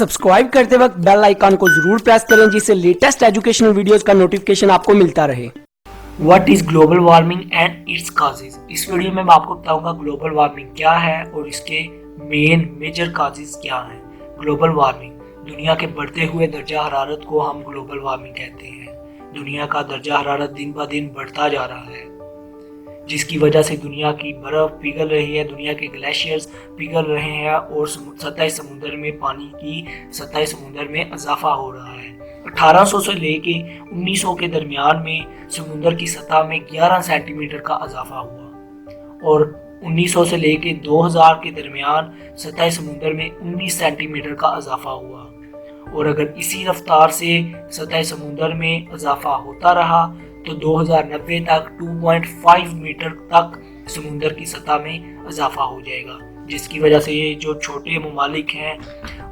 Subscribe करते वक्त bell icon को जरूर प्रेस करें जिससे लेटेस्ट एजुकेशनल वीडियोस का नोटिफिकेशन आपको मिलता रहे। What is global warming and its causes. इस वीडियो में मैं आपको बताऊंगा ग्लोबल वार्मिंग क्या है और इसके मेजर कॉजेज क्या हैं। ग्लोबल वार्मिंग, दुनिया के बढ़ते हुए दर्जा हरारत को हम ग्लोबल वार्मिंग कहते हैं। दुनिया का दर्जा हरारत दिन ब दिन बढ़ता जा रहा है, जिसकी वजह से दुनिया की बर्फ पिघल रही है, दुनिया के ग्लेशियर्स पिघल रहे हैं और सतह समुद्र में पानी की सतह समुद्र में इजाफा हो रहा है। 1800 से लेके 1900 के दरमियान में समुद्र की सतह में 11 सेंटीमीटर का इजाफा हुआ और 1900 से लेके 2000 के दरमियान सतह समुद्र में 19 सेंटीमीटर का इजाफा हुआ। और अगर इसी रफ्तार से सतह समुद्र में इजाफा होता रहा तो 2090 तक 2.5 मीटर तक समुद्र की सतह में इजाफा हो जाएगा, जिसकी वजह से ये जो छोटे ममालिक हैं,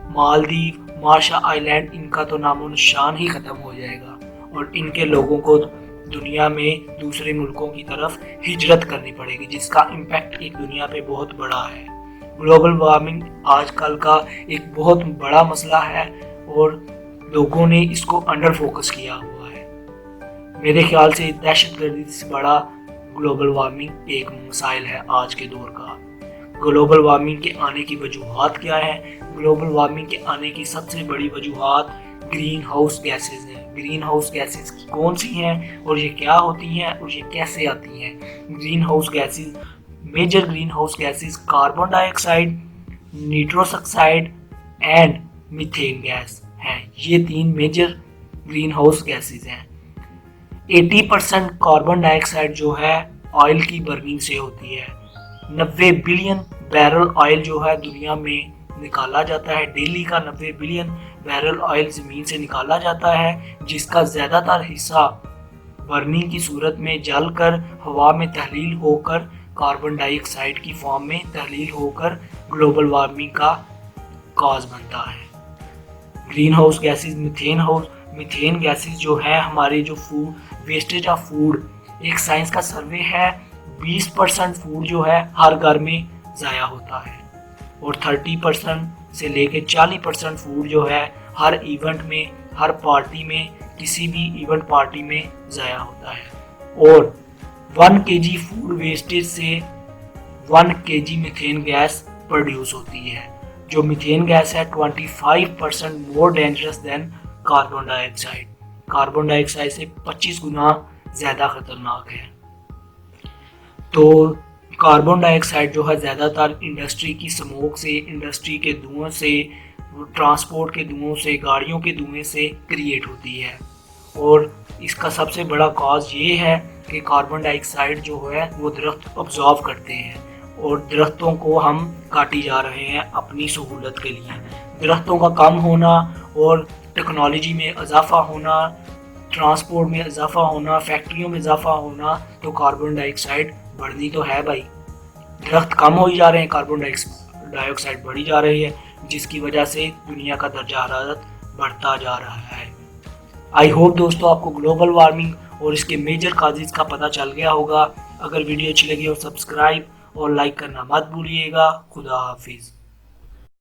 मालदीव, मार्शल आइलैंड, इनका तो नामो निशान ही ख़त्म हो जाएगा और इनके लोगों को दुनिया में दूसरे मुल्कों की तरफ हिजरत करनी पड़ेगी, जिसका इम्पैक्ट एक दुनिया पे बहुत बड़ा है। ग्लोबल वार्मिंग आजकल का एक बहुत बड़ा मसला है और लोगों ने इसको अंडर फोकस किया हुआ है। मेरे ख्याल से दहशतगर्दी से बड़ा ग्लोबल वार्मिंग एक मसाइल है आज के दौर का। ग्लोबल वार्मिंग के आने की वजूहात क्या है? ग्लोबल वार्मिंग के आने की सबसे बड़ी वजूहात ग्रीन हाउस गैसेज हैं। ग्रीन हाउस गैसेज कौन सी हैं और ये क्या होती हैं और ये कैसे आती हैं? Greenhouse gases, major greenhouse gases carbon dioxide, nitrous oxide and methane gas हैं। ये 3 मेजर ग्रीन हाउस गैसेज हैं। 80% कार्बन डाइऑक्साइड जो है ऑयल की बर्निंग से होती है। 90 बिलियन बैरल ऑयल जो है दुनिया में निकाला जाता है। डेली का 90 बिलियन बैरल ऑयल ज़मीन से निकाला जाता है, जिसका ज़्यादातर हिस्सा बर्निंग की सूरत में जलकर हवा में तहलील होकर कार्बन डाइऑक्साइड की फॉर्म में तहलील होकर ग्लोबल वार्मिंग का कॉज बनता है। Green house gases, methane gases जो है हमारे जो फूड वेस्टेज ऑफ फूड, एक साइंस का सर्वे है 20% फूड जो है हर घर में ज़ाया होता है और 30% से लेके 40% फूड जो है हर इवेंट में, हर पार्टी में, किसी भी इवेंट पार्टी में ज़ाया होता है। और 1 kg फूड वेस्टेज से 1 kg मीथेन गैस प्रोड्यूस होती है। जो मीथेन गैस है 25% more dangerous than carbon dioxide. Carbon dioxide से 25 गुना ज़्यादा खतरनाक है। तो कार्बन डाइऑक्साइड जो है ज़्यादातर इंडस्ट्री की स्मोक से, इंडस्ट्री के धुआं से, ट्रांसपोर्ट के धुओं से, गाड़ियों के धुएं से क्रिएट होती है। और इसका सबसे बड़ा कॉज ये है कि कार्बन डाइऑक्साइड जो है वो दरख्त ऑब्जॉर्व करते हैं और दरख्तों को हम काटी जा रहे हैं अपनी सहूलत के लिए। दरख्तों का कम होना और टेक्नोलॉजी में इजाफा होना, ट्रांसपोर्ट में इजाफा होना, फैक्ट्रियों में इजाफा होना, तो कार्बन डाइऑक्साइड बढ़नी तो है भाई। दरख्त कम हो ही जा रहे हैं, कार्बन डाइऑक्साइड बढ़ी जा रही है, जिसकी वजह से दुनिया का दर्जा हरारत बढ़ता जा रहा है। आई होप दोस्तों आपको ग्लोबल वार्मिंग और इसके मेजर काजेज का पता चल गया होगा। अगर वीडियो अच्छी लगी हो सब्सक्राइब और लाइक करना मत भूलिएगा। खुदा हाफिज़।